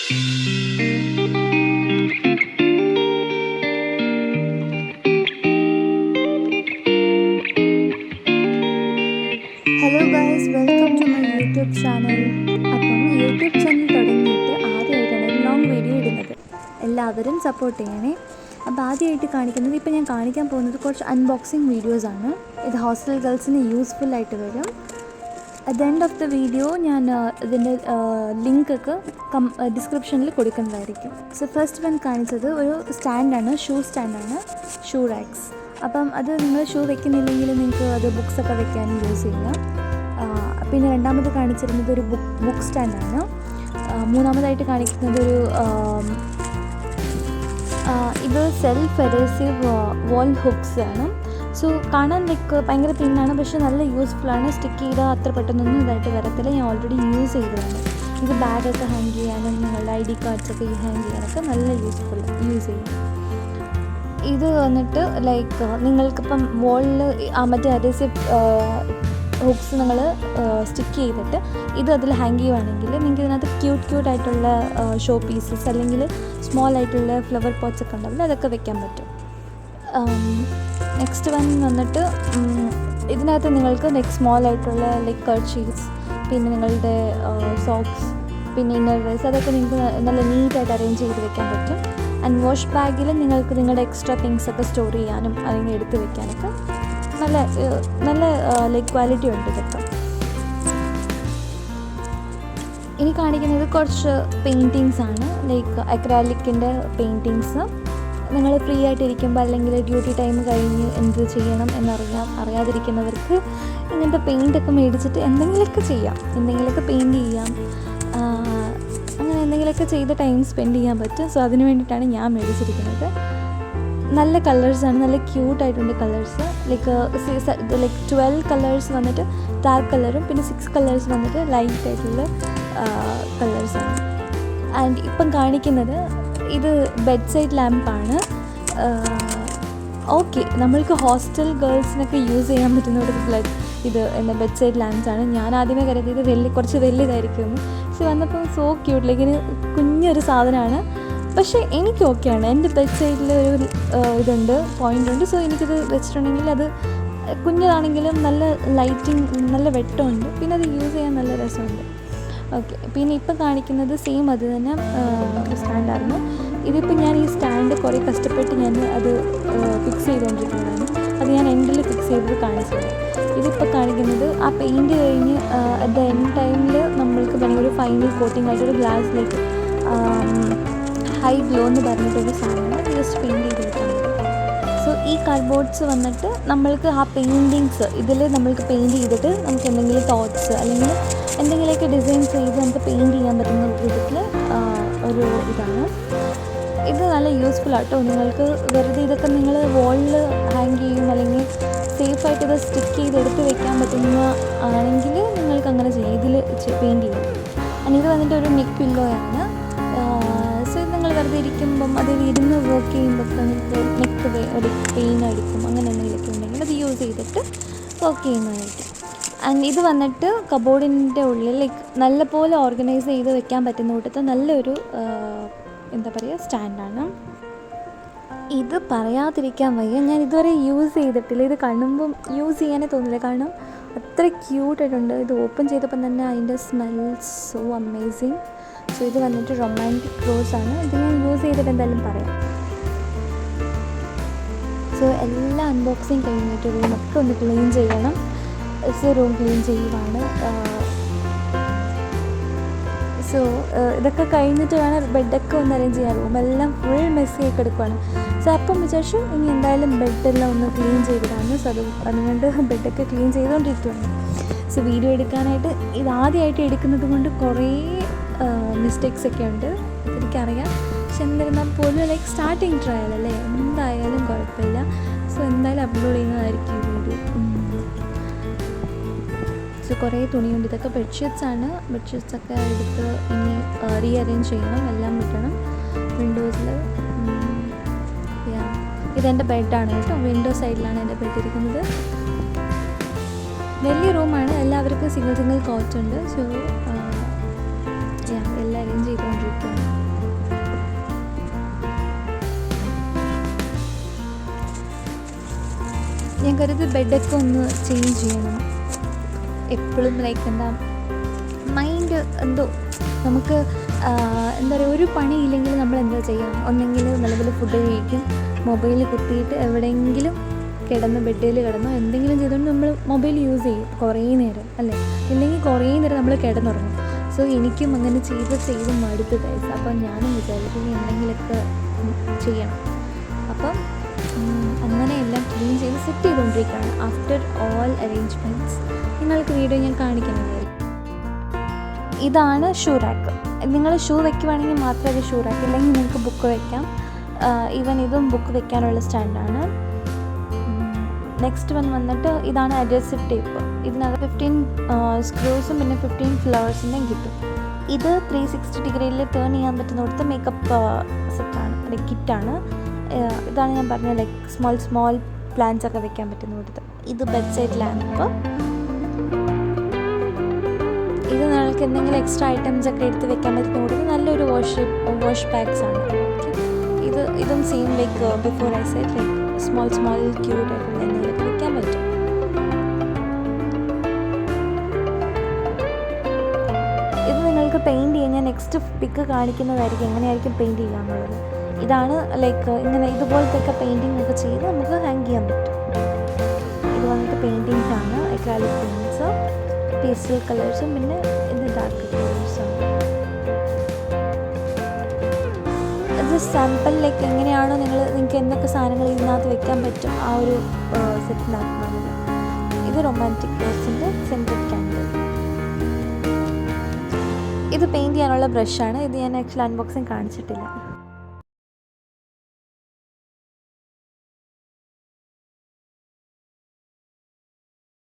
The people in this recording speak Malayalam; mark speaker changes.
Speaker 1: Hello guys, welcome to my YouTube channel. അപ്പം യൂട്യൂബ് ചാനൽ തുടങ്ങിയിട്ട് ആദ്യമായിട്ടാണ് ഒരു ലോങ് വീഡിയോ ഇടുന്നത്. എല്ലാവരും സപ്പോർട്ട് ചെയ്യണേ. അപ്പോൾ ആദ്യമായിട്ട് കാണിക്കുന്നത്, ഇപ്പോൾ ഞാൻ കാണിക്കാൻ പോകുന്നത് കുറച്ച് അൺബോക്സിങ് വീഡിയോസാണ്. ഇത് ഹോസ്റ്റൽ ഗേൾസിന് യൂസ്ഫുൾ ആയിട്ട് വരും. At the end of the video ഞാൻ ഇതിൻ്റെ ലിങ്കൊക്കെ ഡിസ്ക്രിപ്ഷനിൽ കൊടുക്കുന്നതായിരിക്കും. സോ ഫസ്റ്റ് വൺ കാണിച്ചത് ഒരു സ്റ്റാൻഡാണ്, ഷൂ സ്റ്റാൻഡാണ്, ഷൂ റാക്സ്. അപ്പം അത് നിങ്ങൾ ഷൂ വെക്കുന്നില്ലെങ്കിൽ നിങ്ങൾക്ക് അത് ബുക്സൊക്കെ വെക്കാനും യൂസ് ചെയ്യാം. പിന്നെ രണ്ടാമത് കാണിച്ചിരുന്നത് ഒരു ബുക്ക് സ്റ്റാൻഡാണ്. മൂന്നാമതായിട്ട് കാണിക്കുന്നത് ഇത് സെൽഫ് എഡേസീവ് വാൾ ഹുക്സ് ആണ്. സോ കാണാൻ ഭയങ്കര തിന്നാണ്, പക്ഷേ നല്ല യൂസ്ഫുള്ളാണ്. സ്റ്റിക്ക് ചെയ്താൽ അത്ര പെട്ടെന്നൊന്നും ഇതായിട്ട് വരത്തില്ല. ഞാൻ ഓൾറെഡി യൂസ് ചെയ്തതാണ്. ഇത് ബാഗൊക്കെ ഹാങ് ചെയ്യാനും നിങ്ങളുടെ ID കാർഡ്സൊക്കെ ഹാങ് ചെയ്യാനൊക്കെ നല്ല യൂസ് ചെയ്യും. ഇത് വന്നിട്ട് നിങ്ങൾക്കിപ്പം വോളിൽ മറ്റേ അഡേസീവ് ഹുക്സ് നിങ്ങൾ സ്റ്റിക്ക് ചെയ്തിട്ട് ഇത് അതിൽ ഹാങ് ചെയ്യുവാണെങ്കിൽ നിങ്ങൾക്ക് ഇതിനകത്ത് ക്യൂട്ടായിട്ടുള്ള ഷോ പീസസ് അല്ലെങ്കിൽ സ്മോൾ ആയിട്ടുള്ള ഫ്ലവർ പോട്ട്സ് ഒക്കെ ഉണ്ടാവില്ല, അതൊക്കെ വെക്കാൻ പറ്റും. നെക്സ്റ്റ് വൺ വന്നിട്ട് ഇതിനകത്ത് നിങ്ങൾക്ക് സ്മോൾ ആയിട്ടുള്ള കർച്ചീഫ്സ്, പിന്നെ നിങ്ങളുടെ സോക്സ്, പിന്നെ ഇന്നർ വെയർസ്, അതൊക്കെ നിങ്ങൾക്ക് നല്ല നീറ്റായിട്ട് അറേഞ്ച് ചെയ്ത് വെക്കാൻ പറ്റും. ആൻഡ് വാഷ് ബാഗിൽ നിങ്ങൾക്ക് നിങ്ങളുടെ എക്സ്ട്രാ തിങ്സൊക്കെ സ്റ്റോർ ചെയ്യാനും അല്ലെങ്കിൽ എടുത്ത് വെക്കാനൊക്കെ നല്ല ക്വാളിറ്റി ഉണ്ട് ഇതൊക്കെ. ഇനി കാണിക്കുന്നത് കുറച്ച് പെയിൻറ്റിങ്സ് ആണ്, അക്രാലിക്കിൻ്റെ പെയിൻറ്റിങ്സ്. നിങ്ങൾ ഫ്രീ ആയിട്ടിരിക്കുമ്പോൾ അല്ലെങ്കിൽ ഡ്യൂട്ടി ടൈം കഴിഞ്ഞ് എന്ത് ചെയ്യണം അറിയാതിരിക്കുന്നവർക്ക് ഇങ്ങനത്തെ പെയിൻറ്റൊക്കെ മേടിച്ചിട്ട് എന്തെങ്കിലുമൊക്കെ ചെയ്യാം, എന്തെങ്കിലുമൊക്കെ പെയിൻറ്റ് ചെയ്യാം, അങ്ങനെ എന്തെങ്കിലുമൊക്കെ ചെയ്ത് ടൈം സ്പെൻഡ് ചെയ്യാൻ പറ്റും. സോ അതിന് വേണ്ടിയിട്ടാണ് ഞാൻ മേടിച്ചിരിക്കുന്നത്. നല്ല കളേഴ്സാണ്, നല്ല ക്യൂട്ടായിട്ടുണ്ട് കളേഴ്സ്. 12 കളേഴ്സ് വന്നിട്ട് ഡാർക്ക് കളറും പിന്നെ 6 കളേഴ്സ് വന്നിട്ട് ലൈറ്റ് ആയിട്ടുള്ള കളേഴ്സാണ്. ആൻഡ് ഇപ്പം കാണിക്കുന്നത് ഇത് ബെഡ് സൈഡ് ലാമ്പാണ്. ഓക്കെ, നമ്മൾക്ക് ഹോസ്റ്റൽ ഗേൾസിനൊക്കെ യൂസ് ചെയ്യാൻ പറ്റുന്ന ഒരു ബെഡ് സൈഡ് ലാമ്പ്സാണ്. ഞാൻ ആദ്യമേ കരുതിയത് കുറച്ച് വലുതായിരിക്കുമെന്ന്. പക്ഷെ വന്നപ്പോൾ സോ ക്യൂട്ട്, കുഞ്ഞൊരു സാധനമാണ്. പക്ഷേ എനിക്ക് ഓക്കെയാണ്. എൻ്റെ ബെഡ് സൈഡിൽ ഒരു പോയിൻ്റ് ഉണ്ട്. സോ എനിക്കത് വെച്ചിട്ടുണ്ടെങ്കിൽ അത് കുഞ്ഞതാണെങ്കിലും നല്ല ലൈറ്റിങ്, നല്ല വെട്ടമുണ്ട്, പിന്നെ അത് യൂസ് ചെയ്യാൻ നല്ല രസമുണ്ട്. ഓക്കെ, പിന്നെ ഇപ്പം കാണിക്കുന്നത് സെയിം അത് തന്നെ സ്റ്റാൻഡായിരുന്നു. ഇതിപ്പോൾ ഞാൻ ഈ സ്റ്റാൻഡ് കുറേ കഷ്ടപ്പെട്ട് ഞാൻ അത് ഫിക്സ് ചെയ്തുകൊണ്ടിരിക്കുന്നതാണ്. അത് ഞാൻ എൻഡിൽ ഫിക്സ് ചെയ്തത് കാണിച്ചത്. ഇതിപ്പോൾ കാണിക്കുന്നത് ആ പെയിൻറ്റ് കഴിഞ്ഞ് അറ്റ് ദ എൻഡ് ടൈമിൽ നമ്മൾക്ക് വേണമെങ്കിൽ ഒരു ഫൈനൽ കോട്ടിംഗ് ആയിട്ടൊരു ഗ്ലാസ്സിലേക്ക് ഹൈ ഗ്ലോ എന്ന് പറഞ്ഞിട്ടൊരു സാധനമാണ് ജസ്റ്റ് പെയിൻറ്റ് ചെയ്ത് വെക്കാൻ പറ്റും. സോ ഈ കാർഡ്ബോർഡ്സ് വന്നിട്ട് നമ്മൾക്ക് ആ പെയിൻറ്റിങ്സ് ഇതിൽ നമ്മൾക്ക് പെയിൻറ്റ് ചെയ്തിട്ട് നമുക്ക് എന്തെങ്കിലും തോട്ട്സ് അല്ലെങ്കിൽ എന്തെങ്കിലുമൊക്കെ ഡിസൈൻ ചെയ്ത് നമുക്ക് പെയിൻറ്റ് ചെയ്യാൻ പറ്റുന്ന വിധത്തിൽ ഒരു ഇതാണ്. ഇത് നല്ല യൂസ്ഫുൾ ആട്ടോ. നിങ്ങൾക്ക് വെറുതെ ഇതൊക്കെ നിങ്ങൾ വോളിൽ ഹാങ് ചെയ്യും അല്ലെങ്കിൽ സേഫായിട്ട് ഇത് സ്റ്റിക്ക് ചെയ്ത് എടുത്ത് വെക്കാൻ പറ്റുന്ന ആണെങ്കിൽ നിങ്ങൾക്ക് അങ്ങനെ ചെയ്യാം. ഇതിൽ പെയിൻറ്റ് ചെയ്യും. ഇത് വന്നിട്ട് ഒരു നെക്ക് പില്ലോയാണ്. സോ ഇത് നിങ്ങൾ വെറുതെ ഇരിക്കുമ്പം അതിൽ ഇരുന്ന് വർക്ക് ചെയ്യുമ്പോൾ നിങ്ങൾക്ക് നെക്ക് ഒരു പെയിൻ അടിക്കും, അങ്ങനെ എന്തെങ്കിലുമൊക്കെ ഉണ്ടെങ്കിൽ അത് യൂസ് ചെയ്തിട്ട് വർക്ക് ചെയ്യുന്നതായിരിക്കും. ആൻഡ് ഇത് വന്നിട്ട് കബോർഡിൻ്റെ ഉള്ളിൽ നല്ലപോലെ ഓർഗനൈസ് ചെയ്ത് വെക്കാൻ പറ്റുന്ന കൂട്ടത്തിൽ നല്ലൊരു സ്റ്റാൻഡാണ്. ഇത് പറയാതിരിക്കാൻ വയ്യ, ഞാൻ ഇതുവരെ യൂസ് ചെയ്തിട്ടില്ല. ഇത് കാണുമ്പം യൂസ് ചെയ്യാനേ തോന്നില്ല, കാരണം അത്ര ക്യൂട്ടായിട്ടുണ്ട്. ഇത് ഓപ്പൺ ചെയ്തപ്പം തന്നെ അതിൻ്റെ സ്മെൽ സോ അമേസിങ്. സോ ഇത് വന്നിട്ട് റൊമാൻറ്റിക് റോസാണ്. ഇത് ഞാൻ യൂസ് ചെയ്തിട്ട് എന്തായാലും പറയാം. സോ എല്ലാ അൺബോക്സിങ് കഴിഞ്ഞിട്ട് റൂമൊക്കെ ഒന്ന് ക്ലീൻ ചെയ്യണം. റൂം ക്ലീൻ ചെയ്യുവാണ്. സോ ഇതൊക്കെ കഴിഞ്ഞിട്ട് വേണം ബെഡൊക്കെ ഒന്ന് അറേഞ്ച് ചെയ്യാൻ. റൂമെല്ലാം ഫുൾ മെസ്സിയൊക്കെ എടുക്കുവാണ്. സോ അപ്പം വിചാരിച്ചു ഇനി എന്തായാലും ബെഡെല്ലാം ഒന്ന് ക്ലീൻ ചെയ്തിടാണ്. സോ അതുകൊണ്ട് ബെഡൊക്കെ ക്ലീൻ ചെയ്തുകൊണ്ടിരിക്കുകയാണ്. സോ വീഡിയോ എടുക്കാനായിട്ട് ഇതാദ്യമായിട്ട് എടുക്കുന്നത് കൊണ്ട് കുറേ മിസ്റ്റേക്സ് ഒക്കെ ഉണ്ട്, എനിക്കറിയാം. പക്ഷെ എന്നിരുന്നാൽ പോലും സ്റ്റാർട്ടിങ് ട്രയൽ അല്ലേ, എന്തായാലും കുഴപ്പമില്ല. സോ എന്തായാലും അപ്ലോഡ് ചെയ്യുന്നതായിരിക്കും ഈ വീഡിയോ. സോ കുറേ തുണിയുണ്ട്. ഇതൊക്കെ ബെഡ്ഷീറ്റ്സാണ്. ബെഡ്ഷീറ്റ്സൊക്കെ എടുത്ത് ഇനി റീഅറേഞ്ച് ചെയ്യണം, എല്ലാം വിട്ടണം വിൻഡോസിൽ. ഇതെൻ്റെ ബെഡാണ് കേട്ടോ. വിൻഡോ സൈഡിലാണ് എൻ്റെ ബെഡ് ഇരിക്കുന്നത്. വലിയ റൂമാണ്, എല്ലാവർക്കും സിംഗിൾ കോട്ട് ഉണ്ട്. സോ എല്ലാം അറേഞ്ച് ചെയ്തുകൊണ്ടിരിക്കുകയാണ്. കരുതി ബെഡൊക്കെ ഒന്ന് ചേഞ്ച് ചെയ്യണം. എപ്പോഴും ലൈക്ക് എന്താ മൈൻഡ് എന്തോ നമുക്ക് എന്താ പറയുക, ഒരു പണിയില്ലെങ്കിൽ നമ്മൾ എന്താ ചെയ്യുക, ഒന്നെങ്കിൽ നല്ലപോലെ ഫുഡ് കഴിക്കും, മൊബൈൽ കുത്തിയിട്ട് എവിടെയെങ്കിലും കിടന്ന് ബെഡിൽ കിടന്നോ എന്തെങ്കിലും ചെയ്തുകൊണ്ട് നമ്മൾ മൊബൈൽ യൂസ് ചെയ്യും കുറേ നേരം അല്ലേ, ഇല്ലെങ്കിൽ കുറേ നേരം നമ്മൾ കിടന്നുറങ്ങും. സോ എനിക്കും അങ്ങനെ ചെയ്ത് മടുത്ത് ഗൈസ്. അപ്പം ഞാനും വിചാരിക്കും എന്തെങ്കിലുമൊക്കെ ചെയ്യണം. അപ്പം അങ്ങനെ എല്ലാം ക്ലീൻ ചെയ്ത് സെറ്റ് ചെയ്തുകൊണ്ടിരിക്കുകയാണ്. ആഫ്റ്റർ ഓൾ അറേഞ്ച്മെൻറ്റ്സ് നിങ്ങൾക്ക് വീഡിയോ ഞാൻ കാണിക്കുന്നത്. ഇതാണ് ഷൂ റാക്ക്. നിങ്ങൾ ഷൂ വെക്കുവാണെങ്കിൽ മാത്രമേ അത് ഷൂ റാക്ക്, ഇല്ലെങ്കിൽ നിങ്ങൾക്ക് ബുക്ക് വെക്കാം. ഈവൻ ഇതും ബുക്ക് വെക്കാനുള്ള സ്റ്റാൻഡാണ്. നെക്സ്റ്റ് വന്നിട്ട് ഇതാണ് അഡ്ഹസീവ് ടേപ്പ്. ഇതിനകത്ത് 15 സ്ക്രൂസും പിന്നെ 15 ഫ്ലവേഴ്സിൻ്റെയും കിട്ടും. ഇത് 360 ഡിഗ്രിയിൽ ടേൺ ചെയ്യാൻ പറ്റുന്നിടത്ത് മേക്കപ്പ് സെറ്റാണ്, ലൈക്ക് കിറ്റാണ്. ഇതാണ് ഞാൻ പറഞ്ഞ ലൈക്ക് സ്മോൾ പ്ലാന്റ്സ് ഒക്കെ വെക്കാൻ പറ്റുന്നിടത്ത്. ഇത് ബെഡ് സൈഡ് ലാമ്പ്. ഇത് നിങ്ങൾക്ക് എന്തെങ്കിലും എക്സ്ട്രാ ഐറ്റംസ് ഒക്കെ എടുത്ത് വെക്കാൻ പറ്റുന്നിടത്ത് നല്ലൊരു വാഷ് ബാഗ്സ് ആണ്. ഇതും same like before I said like small cute ആയിട്ടുള്ള എന്തെങ്കിലുമൊക്കെ വെക്കാൻ പറ്റും. ഇത് നിങ്ങൾക്ക് പെയിൻറ്റ് ചെയ്യാൻ ഞാൻ നെക്സ്റ്റ് പിക്ക് കാണിക്കുന്നതായിരിക്കും, എങ്ങനെയായിരിക്കും പെയിൻറ്റ് ചെയ്യുക എന്നുള്ളത്. ഇതാണ് ലൈക്ക് ഇങ്ങനെ ഇതുപോലത്തെ പെയിൻറ്റിങ് ഒക്കെ ചെയ്ത് നമുക്ക് ഹാങ് ചെയ്യാൻ പറ്റും. ഇത് വന്നിട്ട് പെയിൻറ്റിങ്സ് ആണ്, അക്രാലിക് പെയിൻറ്റ്സ്, പേസ്റ്റൽ കളേഴ്സും പിന്നെ ഇത് ഡാർക്ക് കളേഴ്സാണ്. ഇത് സാമ്പിൾ ലൈക്ക് എങ്ങനെയാണോ നിങ്ങൾക്ക് എന്തൊക്കെ സാധനങ്ങൾ ഇതിനകത്ത് വെക്കാൻ പറ്റും ആ ഒരു സെറ്റിനകത്ത്. ഇത് റൊമാൻറ്റിക് റോസിൻ്റെ സെൻറ്റഡ് ക്യാൻഡിൽ. ഇത് പെയിൻറ്റ് ചെയ്യാനുള്ള ബ്രഷാണ്. ഇത് ഞാൻ ആക്ച്വലി അൺബോക്സിങ് കാണിച്ചിട്ടില്ല.